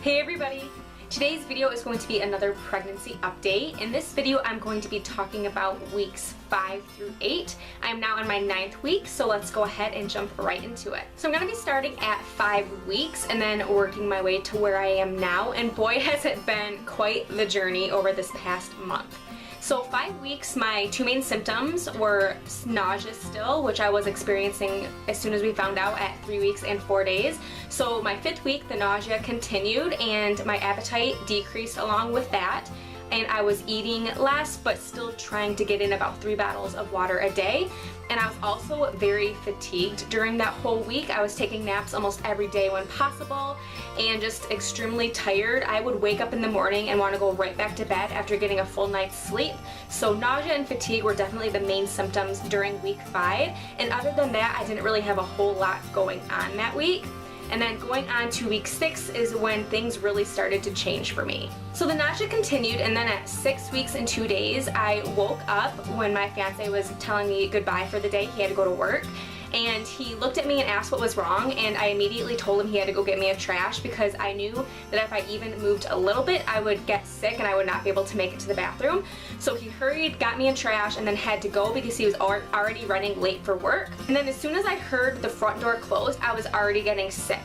Hey everybody! Today's video is going to be another pregnancy update. In this video, I'm going to be talking about weeks 5 through 8. I'm now in my 9th week, so let's go ahead and jump right into it. So I'm going to be starting at 5 weeks and then working my way to where I am now, and boy has it been quite the journey over this past month. So 5 weeks, my two main symptoms were nausea still, which I was experiencing as soon as we found out at 3 weeks and 4 days. So my 5th week, the nausea continued and my appetite decreased along with that. And I was eating less, but still trying to get in about 3 bottles of water a day. And I was also very fatigued during that whole week. I was taking naps almost every day when possible and just extremely tired. I would wake up in the morning and want to go right back to bed after getting a full night's sleep. So nausea and fatigue were definitely the main symptoms during week 5. And other than that, I didn't really have a whole lot going on that week. And then going on to week 6 is when things really started to change for me. So the nausea continued, and then at 6 weeks and 2 days, I woke up when my fiance was telling me goodbye for the day. He had to go to work. And he looked at me and asked what was wrong, and I immediately told him he had to go get me a trash because I knew that if I even moved a little bit, I would get sick and I would not be able to make it to the bathroom. So he hurried, got me a trash, and then had to go because he was already running late for work. And then as soon as I heard the front door close, I was already getting sick.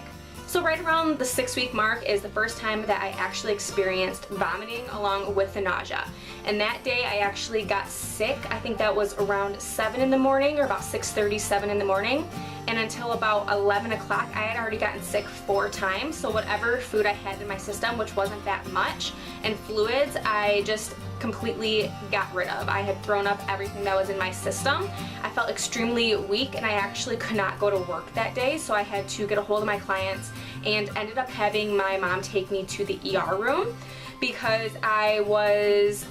So right around the 6-week mark is the first time that I actually experienced vomiting along with the nausea. And that day I actually got sick. I think that was around 7 in the morning or about 6:37 in the morning. And until about 11 o'clock, I had already gotten sick 4 times. So whatever food I had in my system, which wasn't that much, and fluids, I just completely got rid of. I had thrown up everything that was in my system. I felt extremely weak and I actually could not go to work that day, so I had to get a hold of my clients and ended up having my mom take me to the ER room because I was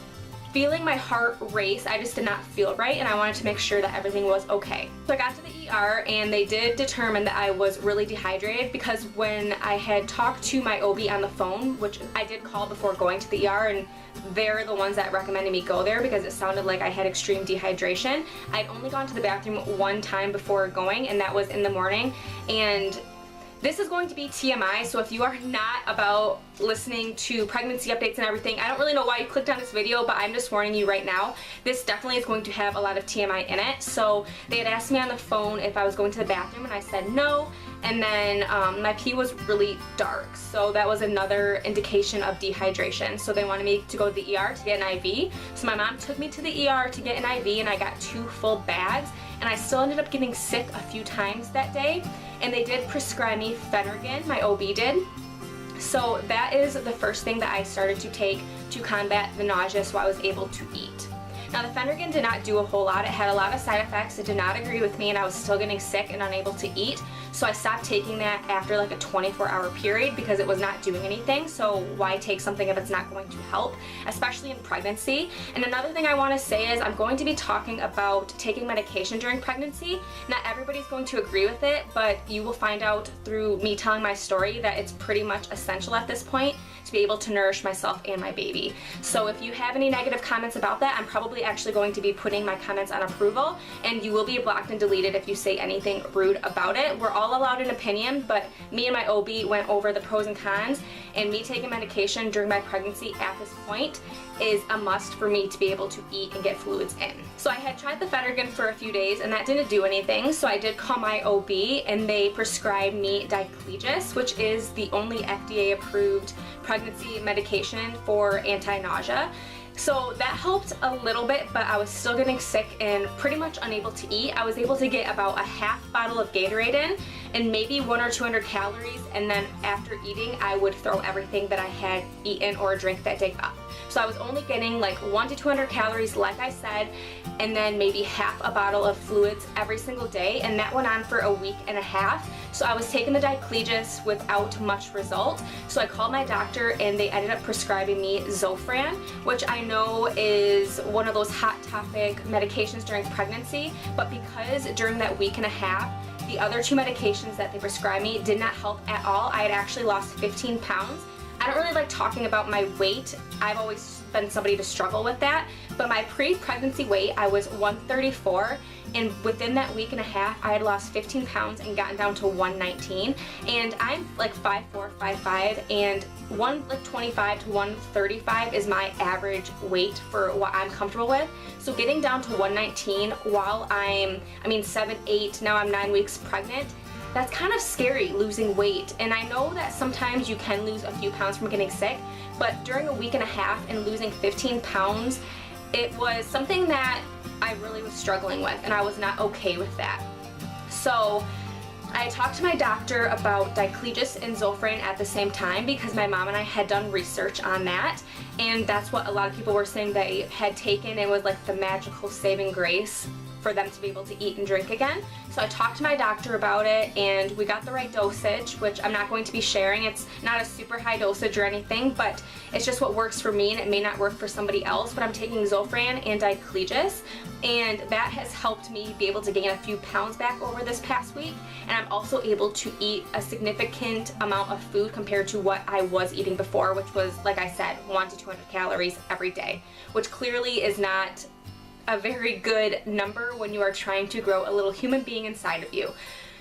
feeling my heart race. I just did not feel right and I wanted to make sure that everything was okay. So I got to the ER and they did determine that I was really dehydrated because when I had talked to my OB on the phone, which I did call before going to the ER, and they're the ones that recommended me go there because it sounded like I had extreme dehydration. I'd only gone to the bathroom 1 time before going, and that was in the morning. And this is going to be TMI, so if you are not about listening to pregnancy updates and everything, I don't really know why you clicked on this video, but I'm just warning you right now, this definitely is going to have a lot of TMI in it. So they had asked me on the phone if I was going to the bathroom and I said no, and then my pee was really dark, so that was another indication of dehydration. So they wanted me to go to the ER to get an IV. So my mom took me to the ER to get an IV and I got 2 full bags, and I still ended up getting sick a few times that day. And they did prescribe me Phenergan, my OB did. So that is the first thing that I started to take to combat the nausea so I was able to eat. Now the Phenergan did not do a whole lot. It had a lot of side effects. It did not agree with me and I was still getting sick and unable to eat. So I stopped taking that after like a 24-hour period because it was not doing anything. So why take something if it's not going to help, especially in pregnancy? And another thing I want to say is I'm going to be talking about taking medication during pregnancy. Not everybody's going to agree with it, but you will find out through me telling my story that it's pretty much essential at this point to be able to nourish myself and my baby. So if you have any negative comments about that, I'm probably actually going to be putting my comments on approval, and you will be blocked and deleted if you say anything rude about it. We're all allowed an opinion, but me and my OB went over the pros and cons, and me taking medication during my pregnancy at this point is a must for me to be able to eat and get fluids in. So I had tried the Phenergan for a few days and that didn't do anything, so I did call my OB and they prescribed me Diclegis, which is the only FDA approved pregnancy medication for anti-nausea. So that helped a little bit, but I was still getting sick and pretty much unable to eat. I was able to get about a half bottle of Gatorade in and maybe 100 or 200 calories, and then after eating I would throw everything that I had eaten or drank that day up. So I was only getting like 100 to 200 calories like I said, and then maybe half a bottle of fluids every single day, and that went on for a week and a half. So I was taking the Diclegis without much result. So I called my doctor and they ended up prescribing me Zofran, which I know is one of those hot topic medications during pregnancy, but because during that week and a half the other 2 medications that they prescribed me did not help at all, I had actually lost 15 pounds. I don't really like talking about my weight. I've always been somebody to struggle with that, but my pre-pregnancy weight, I was 134, and within that week and a half, I had lost 15 pounds and gotten down to 119, and I'm like 5'4", 5'5", and 125 to 135 is my average weight for what I'm comfortable with. So getting down to 119 while I'm 7, 8, now I'm 9 weeks pregnant, that's kind of scary, losing weight. And I know that sometimes you can lose a few pounds from getting sick, but during a week and a half and losing 15 pounds, it was something that I really was struggling with, and I was not okay with that. So I talked to my doctor about Diclegis and Zofran at the same time because my mom and I had done research on that, and that's what a lot of people were saying they had taken. It was like the magical saving grace for them to be able to eat and drink again. So I talked to my doctor about it, and we got the right dosage, which I'm not going to be sharing. It's not a super high dosage or anything, but it's just what works for me, and it may not work for somebody else. But I'm taking Zofran and Diclegis, and that has helped me be able to gain a few pounds back over this past week, and I'm also able to eat a significant amount of food compared to what I was eating before, which was, like I said, 100 to 200 calories every day, which clearly is not a very good number when you are trying to grow a little human being inside of you.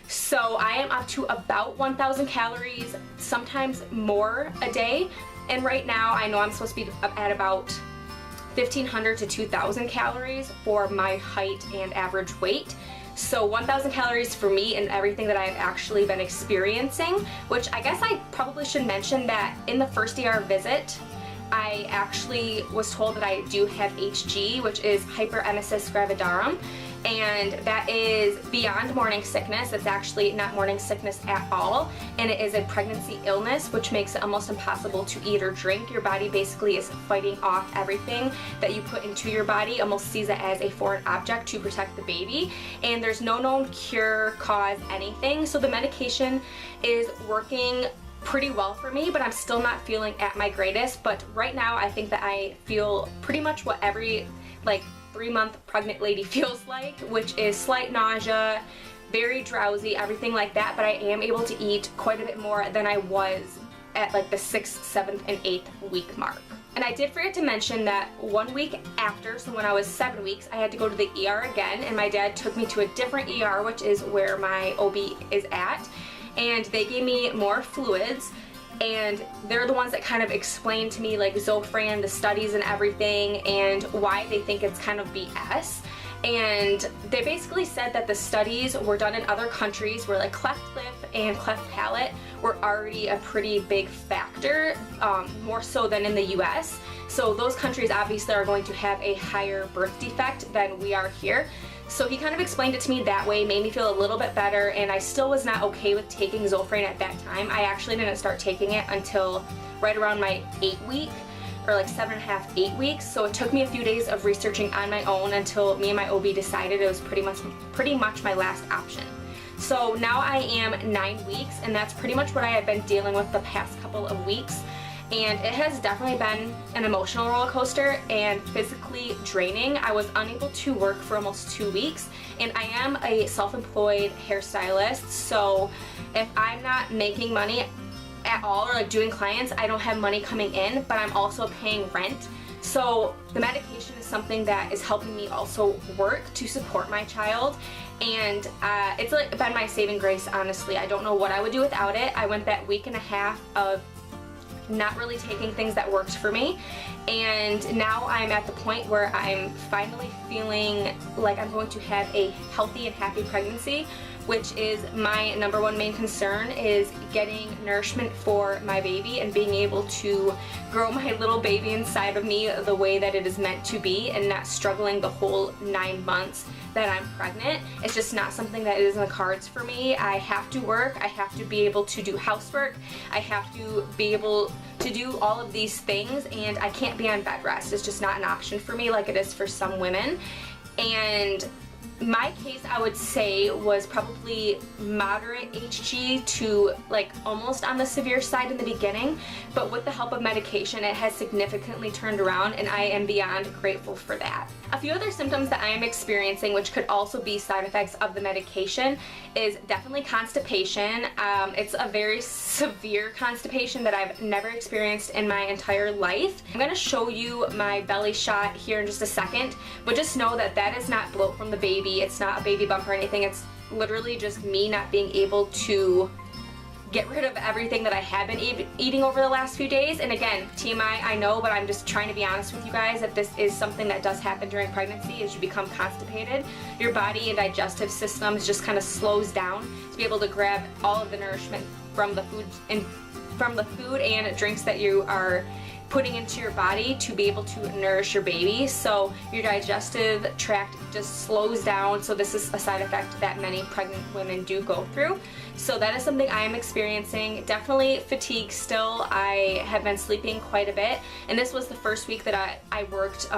So I am up to about 1,000 calories, sometimes more a day, and right now I know I'm supposed to be at about 1,500 to 2,000 calories for my height and average weight. So 1,000 calories for me and everything that I've actually been experiencing, which I guess I probably should mention that in the first ER visit, I actually was told that I do have HG, which is hyperemesis gravidarum, and that is beyond morning sickness. It's actually not morning sickness at all, and it is a pregnancy illness, which makes it almost impossible to eat or drink. Your body basically is fighting off everything that you put into your body, almost sees it as a foreign object to protect the baby, and there's no known cure, cause, anything. So the medication is working pretty well for me, but I'm still not feeling at my greatest. But right now I think that I feel pretty much what every 3-month pregnant lady feels like, which is slight nausea, very drowsy, everything like that. But I am able to eat quite a bit more than I was at like the 6th, 7th, and 8th week mark. And I did forget to mention that 1 week after, so when I was 7 weeks, I had to go to the ER again, and my dad took me to a different ER, which is where my OB is at. And they gave me more fluids, and they're the ones that kind of explained to me like Zofran, the studies and everything, and why they think it's kind of BS. And they basically said that the studies were done in other countries where like cleft lip and cleft palate were already a pretty big factor, more so than in the US. So those countries obviously are going to have a higher birth defect than we are here. So he kind of explained it to me that way, made me feel a little bit better, and I still was not okay with taking Zofran at that time. I actually didn't start taking it until right around my 8th week, or like 7.5, 8 weeks. So it took me a few days of researching on my own until me and my OB decided it was pretty much my last option. So now I am 9 weeks, and that's pretty much what I have been dealing with the past couple of weeks. And it has definitely been an emotional roller coaster and physically draining. I was unable to work for almost 2 weeks, and I am a self-employed hairstylist, so if I'm not making money at all or like doing clients, I don't have money coming in, but I'm also paying rent. So the medication is something that is helping me also work to support my child, and it's like been my saving grace, honestly. I don't know what I would do without it. I went that week and a half of not really taking things that worked for me, and now I'm at the point where I'm finally feeling like I'm going to have a healthy and happy pregnancy, which is my #1 main concern, is getting nourishment for my baby and being able to grow my little baby inside of me the way that it is meant to be, and not struggling the whole 9 months that I'm pregnant. It's just not something that is in the cards for me. I have to work, I have to be able to do housework, I have to be able to do all of these things, and I can't be on bed rest. It's just not an option for me like it is for some women. And My case, I would say, was probably moderate HG to like almost on the severe side in the beginning, but with the help of medication it has significantly turned around, and I am beyond grateful for that. A few other symptoms that I am experiencing, which could also be side effects of the medication, is definitely constipation. It's a very severe constipation that I've never experienced in my entire life. I'm going to show you my belly shot here in just a second, but just know that that is not bloat from the baby. It's not a baby bump or anything. It's literally just me not being able to get rid of everything that I have been eating over the last few days. And again, TMI, I know, but I'm just trying to be honest with you guys that this is something that does happen during pregnancy. As you become constipated, your body and digestive systems just kind of slows down to be able to grab all of the nourishment from the food and drinks that you are putting into your body to be able to nourish your baby. So your digestive tract just slows down. So this is a side effect that many pregnant women do go through. So that is something I am experiencing. Definitely fatigue still. I have been sleeping quite a bit, and this was the first week that I worked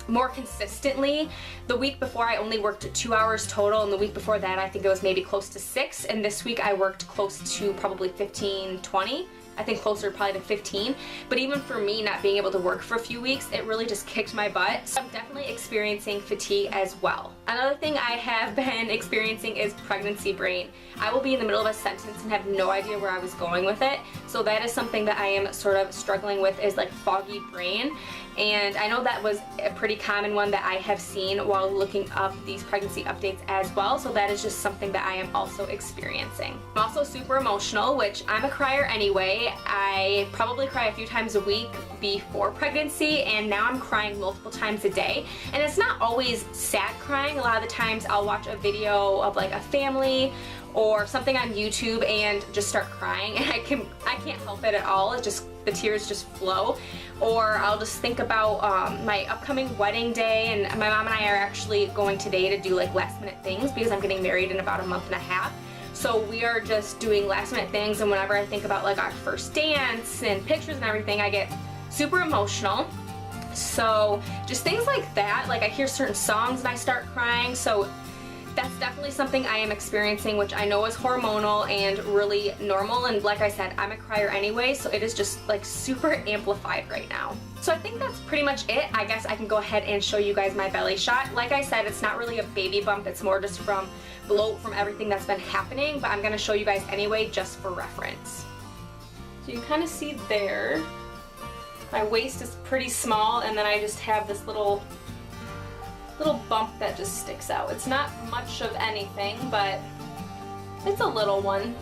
more consistently. The week before I only worked 2 hours total, and the week before that I think it was maybe close to 6, and this week I worked close to probably 15, 20. I think closer probably to 15, but even for me not being able to work for a few weeks, it really just kicked my butt. So I'm definitely experiencing fatigue as well. Another thing I have been experiencing is pregnancy brain. I will be in the middle of a sentence and have no idea where I was going with it. So that is something that I am sort of struggling with, is like foggy brain. And I know that was a pretty common one that I have seen while looking up these pregnancy updates as well. So that is just something that I am also experiencing. I'm also super emotional, which I'm a crier anyway. I probably cry a few times a week before pregnancy, and now I'm crying multiple times a day. And it's not always sad crying. A lot of the times I'll watch a video of like a family or something on YouTube and just start crying, and I can't help it at all. It just, the tears just flow. Or I'll just think about my upcoming wedding day, and my mom and I are actually going today to do like last minute things because I'm getting married in about a month and a half. So we are just doing last minute things, and whenever I think about like our first dance and pictures and everything, I get super emotional. So just things like that, like I hear certain songs and I start crying. So that's definitely something I am experiencing, which I know is hormonal and really normal. And like I said, I'm a crier anyway, so it is just like super amplified right now. So I think that's pretty much it. I guess I can go ahead and show you guys my belly shot. Like I said, it's not really a baby bump. It's more just from bloat from everything that's been happening, but I'm going to show you guys anyway just for reference. So you can kind of see there, my waist is pretty small, and then I just have this little bump that just sticks out. It's not much of anything, but it's a little one.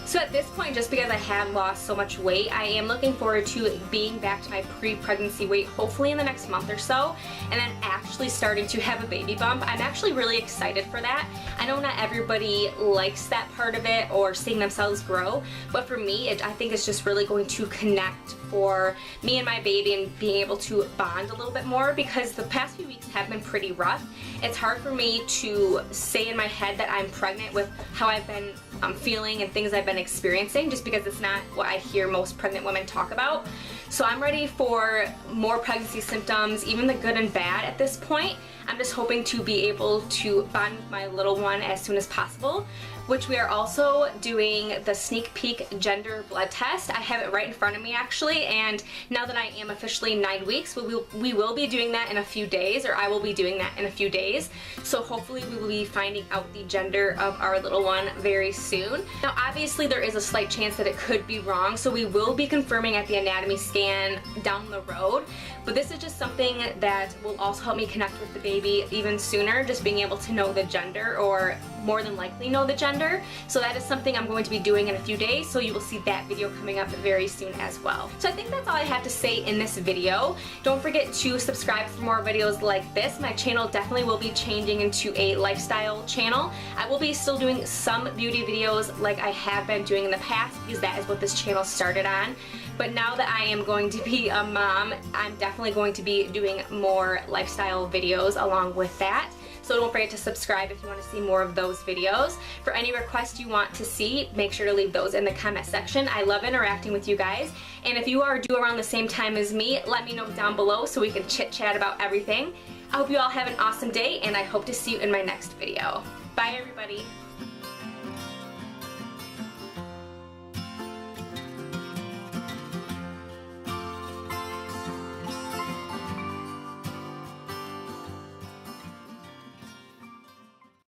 So at this point, just because I have lost so much weight, I am looking forward to being back to my pre-pregnancy weight, hopefully in the next month or so, and then actually starting to have a baby bump. I'm actually really excited for that. I know not everybody likes that part of it or seeing themselves grow, but for me, I think it's just really going to connect for me and my baby and being able to bond a little bit more, because the past few weeks have been pretty rough. It's hard for me to say in my head that I'm pregnant with how I've been feeling and things I've been experiencing, just because it's not what I hear most pregnant women talk about. So I'm ready for more pregnancy symptoms, even the good and bad at this point. I'm just hoping to be able to bond with my little one as soon as possible, which we are also doing the sneak peek gender blood test. I have it right in front of me actually, and now that I am officially 9 weeks, we will be doing that in a few days, or I will be doing that in a few days. So hopefully we will be finding out the gender of our little one very soon. Now obviously there is a slight chance that it could be wrong, so we will be confirming at the anatomy scan down the road, but this is just something that will also help me connect with the baby even sooner, just being able to know the gender, or more than likely know the gender. So that is something I'm going to be doing in a few days, so you will see that video coming up very soon as well. So I think that's all I have to say in this video. Don't forget to subscribe for more videos like this. My channel definitely will be changing into a lifestyle channel. I will be still doing some beauty videos like I have been doing in the past, because that is what this channel started on. But now that I am going to be a mom, I'm definitely going to be doing more lifestyle videos along with that. So don't forget to subscribe if you want to see more of those videos. For any requests you want to see, make sure to leave those in the comment section. I love interacting with you guys. And if you are due around the same time as me, let me know down below so we can chit chat about everything. I hope you all have an awesome day, and I hope to see you in my next video. Bye everybody.